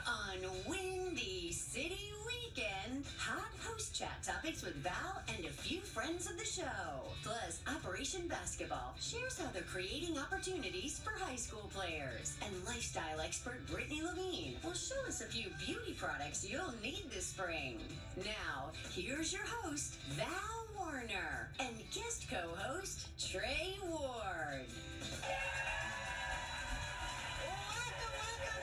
On Windy City Weekend, hot host chat topics with Val and a few friends of the show. Plus, Operation Basketball shares how they're creating opportunities for high school players. And lifestyle expert Brittany Levine will show us a few beauty products you'll need this spring. Now, here's your host, Val Warner, and guest co-host, Trey Ward. Welcome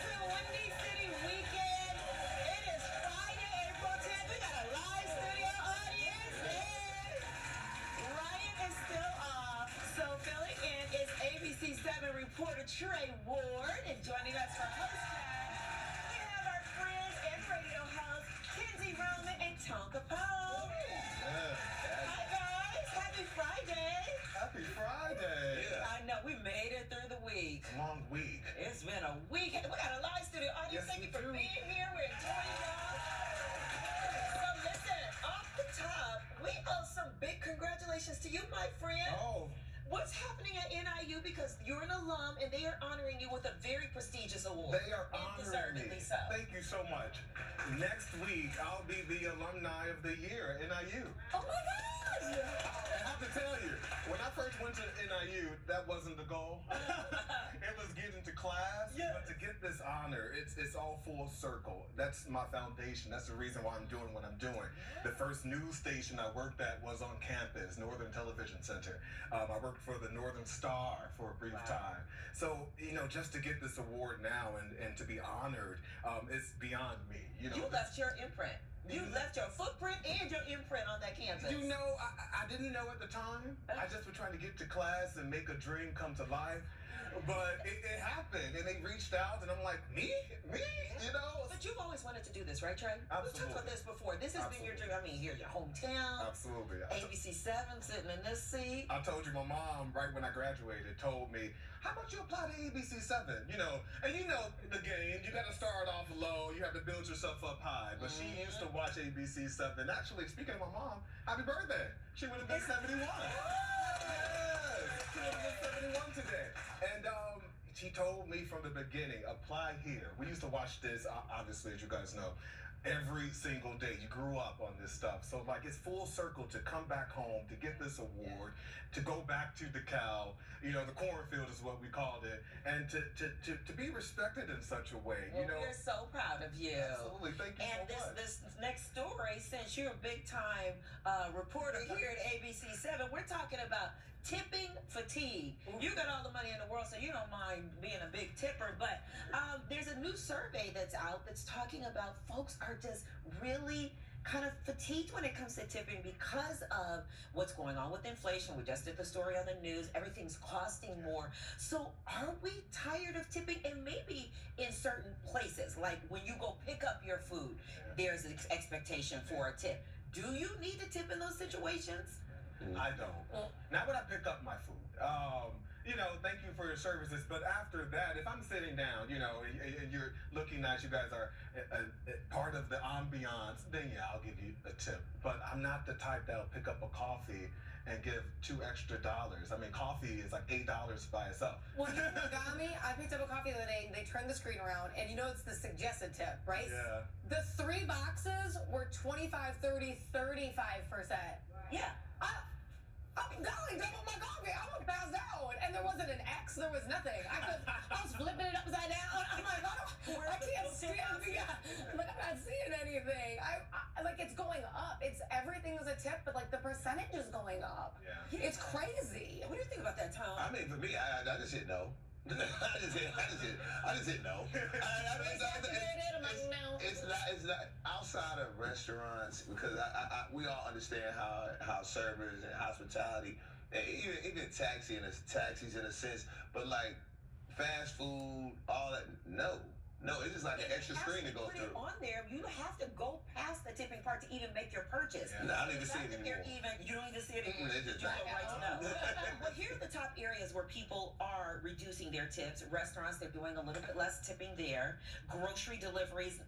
to Windy City Weekend. It is Friday, April 10th. We got a live studio audience, and Ryan is still off. So filling in is ABC7 reporter Trey Ward, and joining us for host chat, we have our friend and radio host Kenzie Roman and Tonka Poe. Hi guys, happy Friday. Happy Friday. I know we made it through the week. Long week. It's been a week. We got a live studio audience. Yes, Thank we you for do. being here. We're enjoying y'all. So listen, off the top, we owe some big congratulations to you, my friend. Oh, What's happening at NIU? Because you're an alum and they are honoring you with a very prestigious award. they are And honoring deservedly me. so. Thank you so much. Next week, I'll be the alumni of the year at NIU. Oh my gosh! I have to tell you, when I first went to NIU, that wasn't the goal. It was getting to class, Yes. but to get this honor, it's all full circle. That's my foundation. That's the reason why I'm doing what I'm doing. The first news station I worked at was on campus, Northern Television Center. I worked for the Northern Star for a brief time. So, just to get this award now and to be honored, it's beyond me. You left your imprint. You left your footprint and your imprint on that campus. I didn't know at the time. I just was trying to get to class and make a dream come to life. But it happened, and they reached out, and I'm like, me? But you've always wanted to do this, right, Trey? We've talked Absolutely. about this before. This has been your dream. I mean, here's your hometown. Absolutely. ABC7 sitting in this seat. I told you my mom, right when I graduated, told me, how about you apply to ABC7? And the game, you got to start off low, you have to build yourself up high. But she used to watch ABC7. Actually, speaking of my mom, happy birthday. She would have been 71. Yes, she would have been 71 today. And she told me from the beginning, apply here. We used to watch this, obviously, as you guys know, every single day. You grew up on this stuff. So, it's full circle to come back home, to get this award, to go back to DeKalb, the cornfield is what we called it, and to be respected in such a way, We're so proud of you. Absolutely. Thank you And so much. this next story, since you're a big time reporter here at ABC7, we're talking about tipping fatigue. You got all the money in the world, so you don't mind being a big tipper. But there's a new survey that's out that's talking about folks are just really kind of fatigued when it comes to tipping because of what's going on with inflation. We just did the story on the news. Everything's costing more. So are we tired of tipping? And maybe in certain places, like when you go pick up your food, there's an expectation for a tip. Do you need to tip in those situations? I don't. Not when I pick up my food. Thank you for your services. But after that, if I'm sitting down, and you're looking nice, you guys are part of the ambiance, then yeah, I'll give you a tip. But I'm not the type that'll pick up a coffee and give $2 extra. I mean, coffee is like $8 by itself. Well, you know what got me? I picked up a coffee the other day, and they turned the screen around, and it's the suggested tip, right? Yeah. The 3 boxes were 25, 30, 35%. Yeah. I'm going double my coffee. I'm gonna pass out. And there wasn't an X. There was nothing. I was flipping it upside down. I'm like, I can't stand it. I'm not seeing anything. I it's going up. Everything is a tip, but the percentage is going up. Yeah. It's crazy. What do you think about that, Tom? I mean, for me, I just hit no. I just hit no. It's not outside of restaurants, because we all understand how servers and hospitality, and even taxis in a sense, but fast food, all that, no. No, it's just like an extra screen to go put through. it on there. You have to go past the tipping part to even make your purchase. Yeah. No, I don't even see it If you're anymore. you don't even see it anymore. It's just You like- go right to know. Well, here are the top areas where people are reducing their tips. Restaurants, they're doing a little bit less tipping there. Grocery deliveries,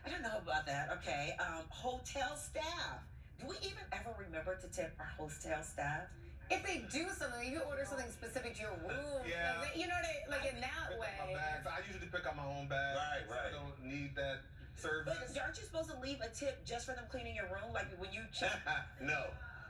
I don't know about that. Okay. Hotel staff. Do we even ever remember to tip our hotel staff? if they do something, you order something specific to your room. Yeah. Like, you know what like in that Pick up my way. bags. I usually pick up my own bag. Right, so right. I don't need that service. But aren't you supposed to leave a tip just for them cleaning your room? Like when you check? No.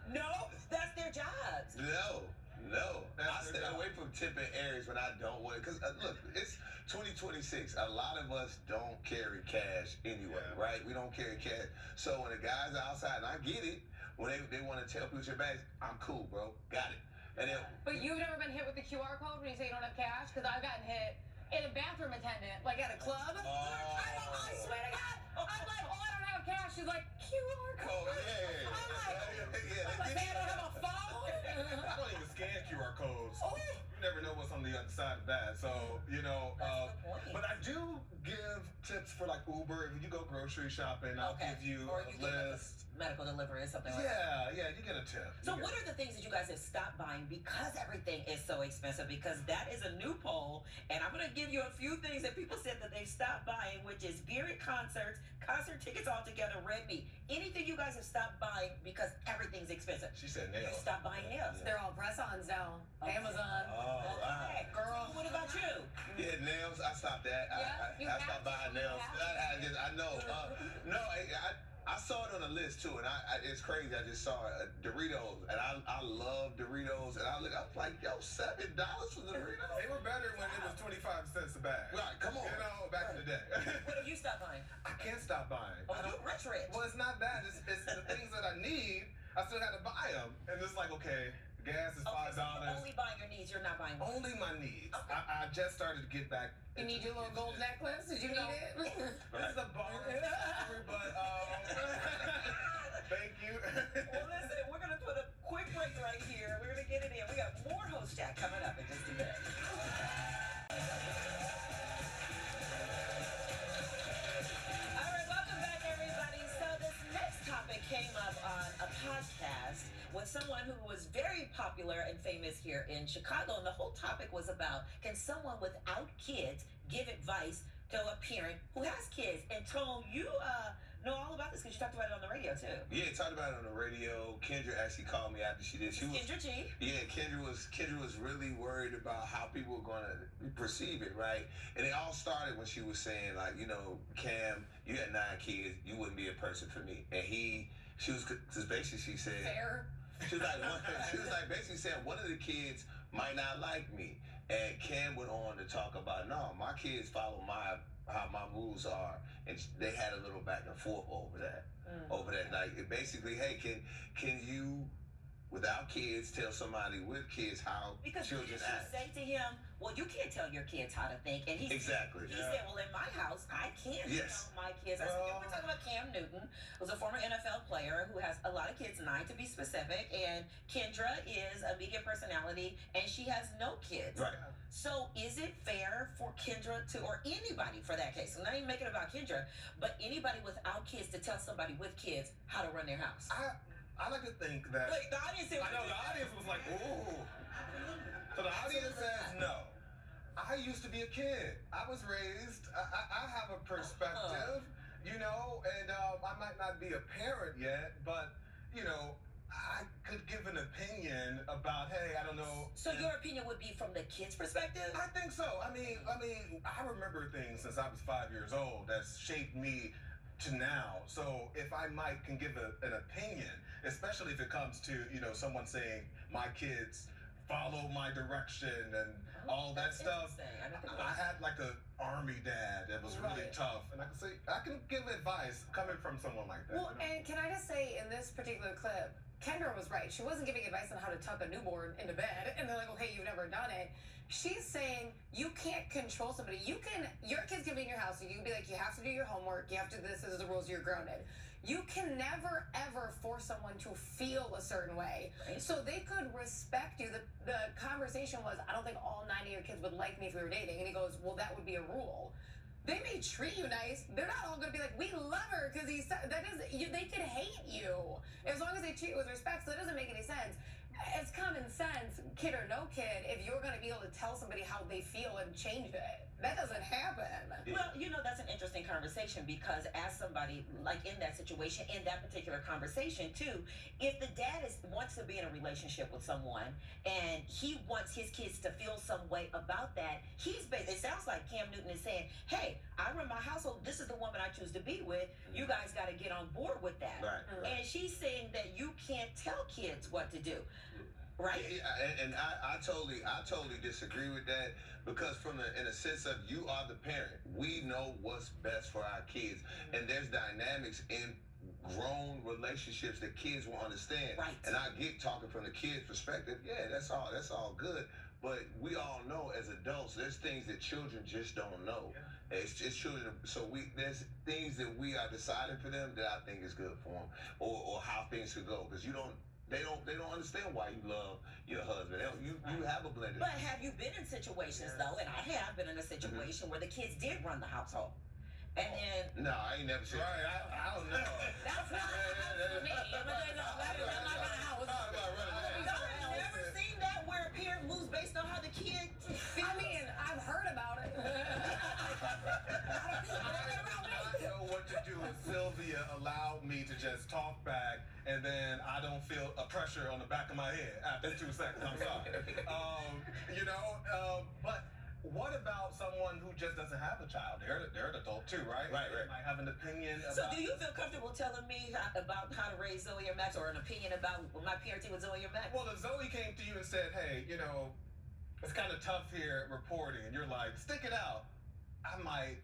No, that's their jobs. No. I That's stay their job. away from tipping areas when I don't want it. Because, look, it's 2026. A lot of us don't carry cash anyway, Yeah. right? We don't carry cash. So when the guys are outside, and I get it, when they want to tell people your bags, I'm cool, bro. Got it. And then, But you've never been hit with the QR code when you say you don't have cash? Because I've gotten hit in a bathroom attendant, like at a club. I swear to God, I'm like, oh, I don't have cash. She's like, QR code. oh, yeah. I'm like, Yeah, I'm like, man, I don't have a phone. I don't even scan QR codes. Oh. You never know what's on the other side of that. So, That's the point. but I do give tips for like Uber. If you go grocery shopping, I'll Okay. give you Or a you give them list. medical delivery or something like that. Yeah, you get a tip. So You what get are the things that you guys have stopped buying because everything is so expensive? Because that is a new poll, and I'm going to give you a few things that people said that they've stopped buying, which is beer at concerts, concert tickets altogether, red meat. Anything you guys have stopped buying because everything's expensive. She said You nails. stopped buying nails. They're all press-ons now. Okay. Amazon. Oh, wow. Okay, girl. What about you? Yeah, nails. I stopped that. Yeah, you I have stopped to. buying You nails. have to. I know. No, I saw it on the list too, and it's crazy. I just saw Doritos, and I love Doritos, and I was like, yo, $7 for the Doritos. They were better when it was 25 cents a bag. Right, come on. Back in the day. What have you stopped buying? I can't stop buying. Oh, I you don't- rich. Well, it's not that. It's the things that I need. I still had to buy them, and it's like, okay, gas is Okay, $5. so you're only buying your needs. You're not buying. Only my needs. Okay. I just started to get back. You need your little gold necklace? Did you need it? This is a bar, but thank you. Well, listen, we're going to put a quick break right here. We're going to get it in. We got more Host Chat coming up in just a bit. All right, welcome back, everybody. So this next topic came up on a podcast with someone who was very popular and famous here in Chicago. And the whole topic was about, can someone without kids give advice to a parent who has kids? And Tone, you know all about this because you talked about it on the radio too. Yeah, talked about it on the radio. Kendra actually called me after she did. She was, Kendra G. yeah, Kendra was really worried about how people were gonna perceive it, right? And it all started when she was saying, like, Cam, you had 9 kids, you wouldn't be a person for me. And she was basically, she said, Fair. she was like basically saying one of the kids might not like me. And Cam went on to talk about, no, my kids follow how my rules are, and they had a little back and forth over that. Over that night, it basically, hey, can you, without kids, tell somebody with kids how Because children you should act? say to him, well, you can't tell your kids how to think. And he Exactly. said, well, in my house, I can't Yes. tell my kids. I said, we're talking about Cam Newton, who's a former NFL player who has a lot of kids, 9 to be specific. And Kendra is a media personality, and she has no kids. Right. So is it fair for Kendra to, or anybody for that case, I'm not even making it about Kendra, but anybody without kids to tell somebody with kids how to run their house? I like to think that. Wait, the audience said, I know the audience was like, ooh. So the audience says no. I used to be a kid. I was raised. I have a perspective, and I might not be a parent yet, but I could give an opinion about, hey, I don't know. So your opinion would be from the kid's perspective? I think so. I mean, I remember things since I was 5 years old that's shaped me to now. So if I can give an opinion, especially if it comes to, someone saying my kids follow my direction and all that stuff. I had like a army dad that was really Right. tough, and I can give advice coming from someone like that. Well, and can I just say, in this particular clip, Kendra was right. She wasn't giving advice on how to tuck a newborn into bed, and they're like, okay, you've never done it. She's saying you can't control somebody. Your kids can be in your house, and you can be like, you have to do your homework, you have to this is the rules, you're grounded. You can never, ever force someone to feel a certain way. Right. So they could respect you. The conversation was, I don't think all 9 of your kids would like me if we were dating. And he goes, well, that would be a rule. They may treat you nice. They're not all going to be like, we love her because they could hate you as long as they treat you with respect. So it doesn't make any sense. It's common sense, kid or no kid, if you're going to be able to tell somebody how they feel and change it. That doesn't happen. Well, that's an interesting interesting conversation because as somebody like in that situation, in that particular conversation too, if the dad wants to be in a relationship with someone and he wants his kids to feel some way about that, it sounds like Cam Newton is saying, hey, I run my household, this is the woman I choose to be with, you guys got to get on board with that. Right. And she's saying that you can't tell kids what to do. Right? Yeah, and I totally disagree with that because in a sense of you are the parent. We know what's best for our kids, and there's dynamics in grown relationships that kids will understand. Right. And I get talking from the kid's perspective. Yeah, that's all good. But we all know as adults, there's things that children just don't know. Yeah. It's children, so there's things that we are deciding for them that I think is good for them, or how things should go, because they don't understand why you love your husband. You have a blended. But have you been in situations though, and I have been in a situation where the kids did run the household, and then no, I ain't never seen. Right, I don't know. That's not for me. That's not my house. I've never seen that where a parent moves based on how the kid feels. I mean, I've heard about it. I know what to do. Sylvia allowed me to just talk back, and then I don't feel a pressure on the back of my head after 2 seconds. I'm sorry. But what about someone who just doesn't have a child? They're an adult too, right? Right. They might have an opinion about... So do you feel comfortable telling me about how to raise Zoe or Max, or an opinion about my parenting with Zoe or Max? Well, if Zoe came to you and said, hey, it's kind of tough here reporting, and you're like, stick it out, I might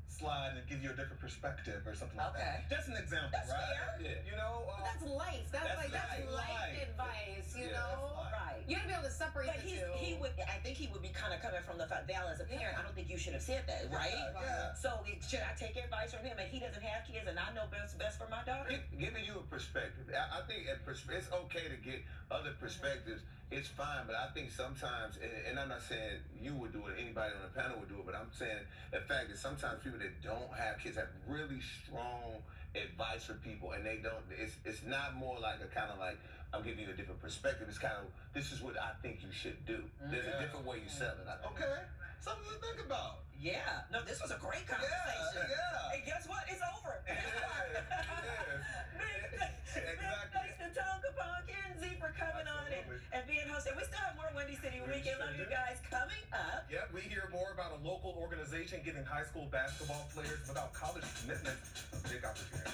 slide and give you a different perspective or something like that. Just an example, That's right? fair. Yeah. That's life. That's life life. advice, you Yeah, know? Right. You gotta be able to separate But the two. I think he would be kind of coming from the fact, Val, as a parent, I don't think you should have said that, right? Yeah. So should I take advice from him? And he doesn't have kids, and I know best for my daughter. Giving you a perspective. I think it's okay to get other perspectives. It's fine, but I think sometimes, and I'm not saying you would do it, anybody on the panel would do it, but I'm saying the fact that sometimes people that don't have kids have really strong advice for people, and they don't. It's not more like a kind of like, I'm giving you a different perspective. It's kind of, this is what I think you should do. There's a different way you sell it. Okay. Something to think about. Yeah. No, this was a great conversation. Yeah. And guess what? It's over. Exactly. Thanks to Tom Capone, Kenzie for coming on and being hosted. We still have more Windy City Weekend. Love you guys coming up. Yep, we hear more about a local organization giving high school basketball players without college commitment a big opportunity.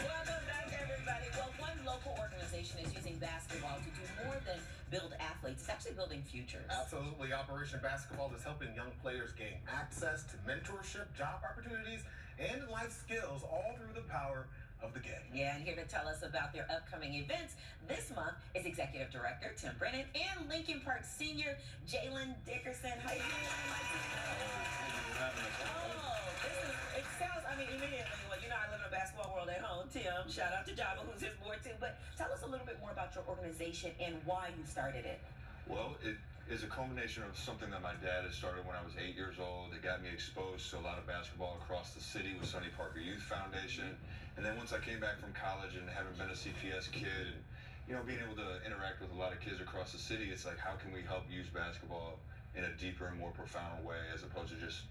Welcome back, everybody. Well, one local organization is using basketball to do more than build athletes. It's actually building futures. Absolutely. Operation Basketball is helping young players gain access to mentorship, job opportunities, and life skills, all through the power of the game. Yeah, and here to tell us about their upcoming events this month is Executive Director Tim Brennan and Lincoln Park Senior Jalen Dickerson. How you doing, my team? It sounds, immediately, I live in a basketball world at home. Tim, shout out to Java, who's his board too. But tell us a little bit more about your organization and why you started it. Well, it is a culmination of something that my dad had started when I was 8 years old. It got me exposed to a lot of basketball across the city with Sonny Parker Youth Foundation. And then once I came back from college and having been a CPS kid and, being able to interact with a lot of kids across the city, it's like, how can we help use basketball in a deeper and more profound way as opposed to just,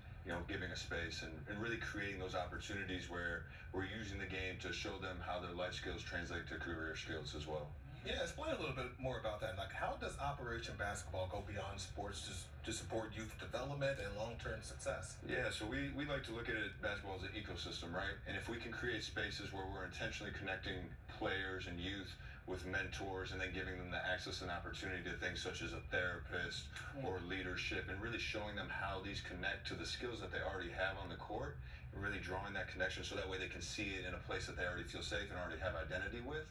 giving a space and really creating those opportunities where we're using the game to show them how their life skills translate to career skills as well. Yeah, explain a little bit more about that. Like, how does Operation Basketball go beyond sports to support youth development and long-term success? Yeah, so we like to look at basketball as an ecosystem, right? And if we can create spaces where we're intentionally connecting players and youth with mentors and then giving them the access and opportunity to things such as a therapist or leadership and really showing them how these connect to the skills that they already have on the court and really drawing that connection so that way they can see it in a place that they already feel safe and already have identity with.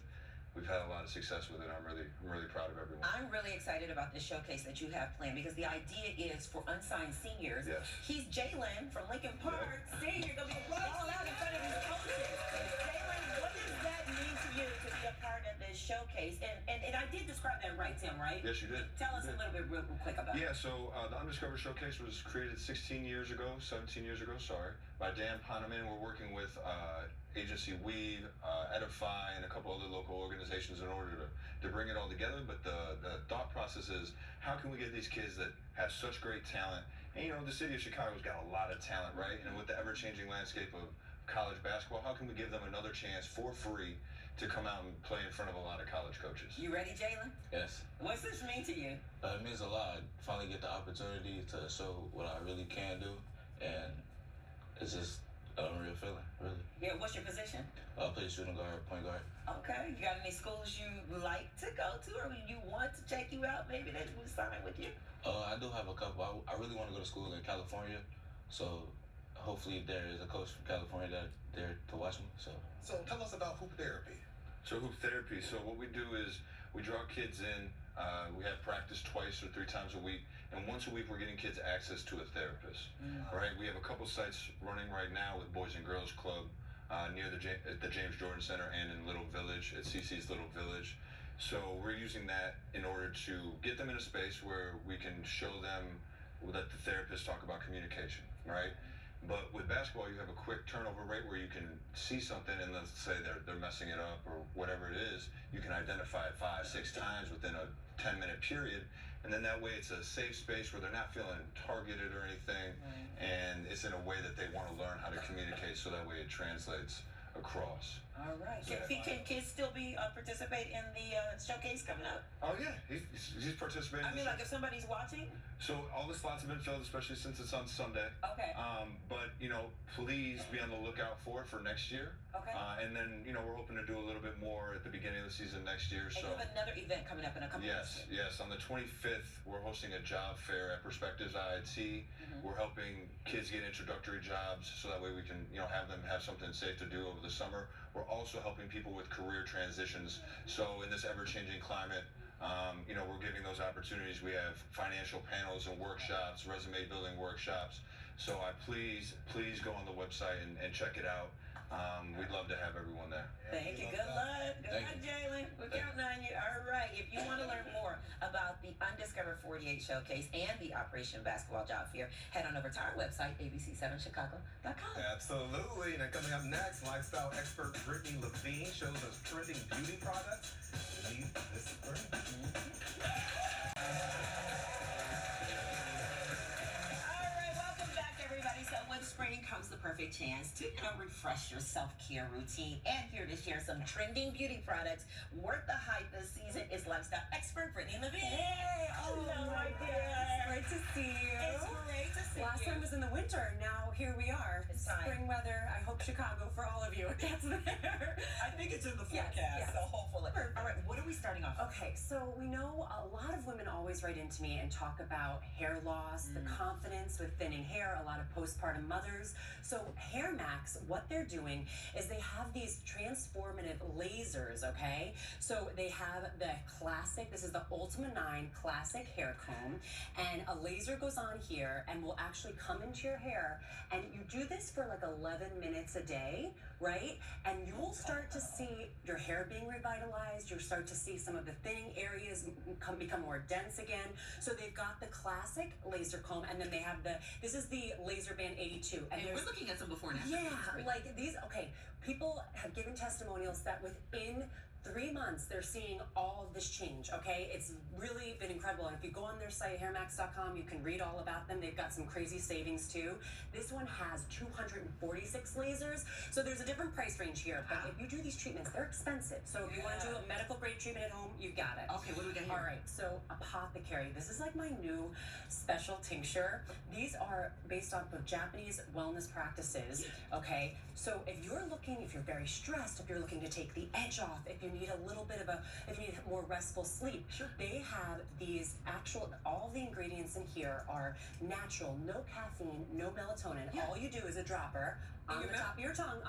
We've had a lot of success with it. I'm really proud of everyone. I'm really excited about this showcase that you have planned because the idea is for unsigned seniors. Yes. He's Jalen from Lincoln Park Senior. Gonna be all out in front of his coaches. Jalen, what does that mean mean to you to be a part of this showcase? And I did describe that right, Tim, right? Yes, you did. Tell us a little bit real quick about it. Yeah, so the Undiscovered Showcase was created 17 years ago, by Dan Poneman. We're working with Agency Weave, Edify, and a couple other local organizations in order to bring it all together. But the thought process is, how can we get these kids that have such great talent? And, the city of Chicago's got a lot of talent, right? And with the ever-changing landscape of college basketball, how can we give them another chance for free to come out and play in front of a lot of college coaches? You ready, Jalen? Yes. What's this mean to you? It means a lot. Finally get the opportunity to show what I really can do, and it's just an unreal feeling, really. Yeah, what's your position? I play shooting guard, point guard. Okay, you got any schools you like to go to or you want to check you out? Maybe they would sign with you? I do have a couple. I really want to go to school in California, so hopefully there is a coach from California there to watch me. So tell us about hoop therapy. So hoop therapy. So what we do is we draw kids in. We have practice twice or 3 times a week, and once a week we're getting kids access to a therapist. Right? We have a couple sites running right now with Boys and Girls Club near the James Jordan Center and in Little Village at CC's Little Village. So we're using that in order to get them in a space where we can show them, let the therapists talk about communication. Right? But with basketball, you have a quick turnover rate where you can see something and let's say they're messing it up or whatever it is. You can identify it 5, 6 times within a 10-minute period. And then that way it's a safe space where they're not feeling targeted or anything. And it's in a way that they want to learn how to communicate so that way it translates across. All right. Can kids still participate in the showcase coming up? Oh, yeah. He's participating. I mean, like if somebody's watching? So all the slots have been filled, especially since it's on Sunday. Okay. But, please be on the lookout for it for next year. Okay. And then, we're hoping to do a little bit more at the beginning of the season next year. And you have another event coming up in a couple Yes. On the 25th, we're hosting a job fair at Perspectives IIT. We're helping kids get introductory jobs so that way we can, have them have something safe to do over the summer. We're also helping people with career transitions. So in this ever-changing climate, we're giving those opportunities. We have financial panels and workshops, resume building workshops. So please go on the website and check it out. We'd love to have everyone there. Thank you. Good luck. Good luck, Jalen. We're counting on you. All right. If you want to learn more about the Undiscovered 48 Showcase and the Operation Basketball Job Fair, head on over to our website, abc7chicago.com. Absolutely. And coming up next, lifestyle expert Brittany Levine shows us trending beauty products we need this spring. Spring comes the perfect chance to refresh your self-care routine, and here to share some trending beauty products worth the hype this season is lifestyle expert Brittany Levine. Hey, hello, my dear. Great to see you. It's great to see Last you. time was in the winter. Now here we are. It's time. Spring weather. I hope Chicago for all of you it gets there. I think it's in the Yes, forecast, yes. so hopefully. All right, what are we starting off with? Okay, so we know a lot of women always write into me and talk about hair loss, the confidence with thinning hair, a lot of postpartum mothers. So Hair Max, what they're doing is they have these transformative lasers, okay? So they have the classic, this is the Ultima 9 classic hair comb, and a laser goes on here and will actually come into your hair, and you do this for like 11 minutes a day, right? And you'll start to see your hair being revitalized, you'll start to see some of the thinning areas become more dense again. So they've got the classic laser comb, and then they have this is the Laser Band 82. And there's we're looking at some before and after. yeah, like these, okay, people have given testimonials that within 3 months they're seeing all of this change, okay? It's really been incredible. And if you go on their site, hairmax.com, you can read all about them. They've got some crazy savings too. This one has 246 lasers, so there's a different price range here. But if you do these treatments, they're expensive. So if you want to do a medical grade treatment at home, you got it. Okay, what do we got here? All right, so Apothecary. This is like my new special tincture. These are based off of Japanese wellness practices, okay? So if you're very stressed, if you're looking to take the edge off, if you need a little bit of if you need more restful sleep, they have these all the ingredients in here are natural, no caffeine, no melatonin. Yeah. All you do is a dropper on the top of your tongue.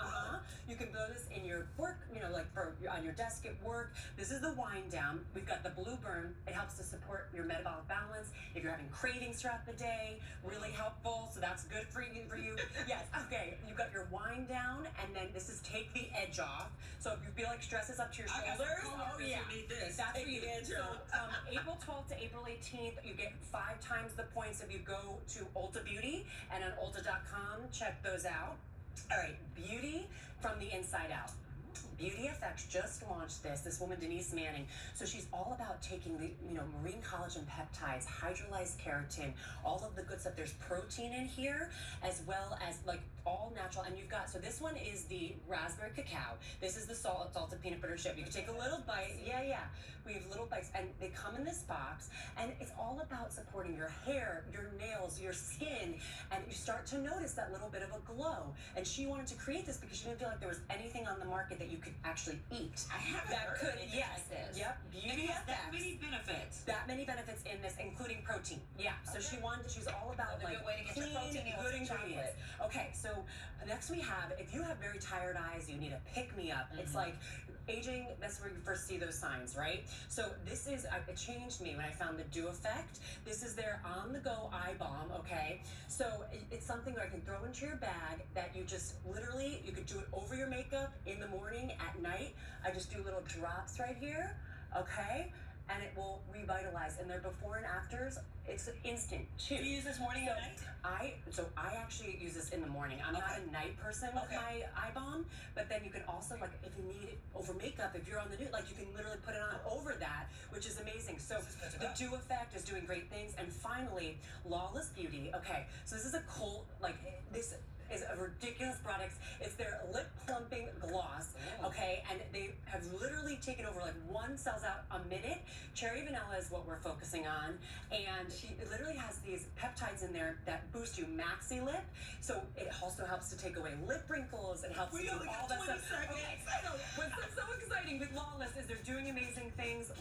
You can blow this in your work, like on your desk at work. This is the wind down. We've got the Blue Burn. It helps to support your metabolic balance. If you're having cravings throughout the day, really helpful. So that's good for you. Yes. Okay. You've got your wind down, and then this is take the edge off. So if you feel like stress is up to your shoulders, that's for you. So April 12th to April 18th, you get 5 times the points if you go to Ulta Beauty, and on Ulta.com, check those out. All right, Beauty from the Inside Out. Beauty FX just launched this woman Denise Manning. So she's all about taking the marine collagen peptides, hydrolyzed keratin, all of the good stuff. There's protein in here as well as like all natural. And you've got, so this one is the raspberry cacao. This is the salted peanut butter chip. You can take a little bite. Yeah. We have little bites, and they come in this box, and it's all about supporting your hair, your nails, your skin, and you start to notice that little bit of a glow. And she wanted to create this because she didn't feel like there was anything on the market that you could actually eat. I haven't That heard could, anything yes, like this. yep, Beauty That FX. many benefits. That many benefits in this, including protein. Yeah. So she's all about Another like good way to get your clean, protein in good with some ingredients. Okay, so next we have, if you have very tired eyes, you need a pick-me-up. It's like aging, that's where you first see those signs, right? So this is, it changed me when I found the Dew Effect. This is their on-the-go eye balm, okay? So it's something that I can throw into your bag that you just literally, you could do it over your makeup in the morning, at night. I just do little drops right here, okay? And it will revitalize. And their before and afters, it's instant too. Do you use this morning and night? I actually use this in the morning. I'm not a night person with my eye balm, but then you can also, like, if you need it over makeup, if you're on the nude, like, you can literally put it on over that, which is amazing. So the Dew Effect is doing great things. And finally, Lawless Beauty. Okay, so this is a cult, like, this is a ridiculous product. It's their lip plumping gloss, okay? And they have literally taken over, like, 1 sells out a minute. Cherry vanilla is what we're focusing on. And she literally has these peptides in there that boost you maxi lip. So it also helps to take away lip wrinkles. It helps to do all that stuff. Okay, so what's so exciting with Lawless is they're doing amazing things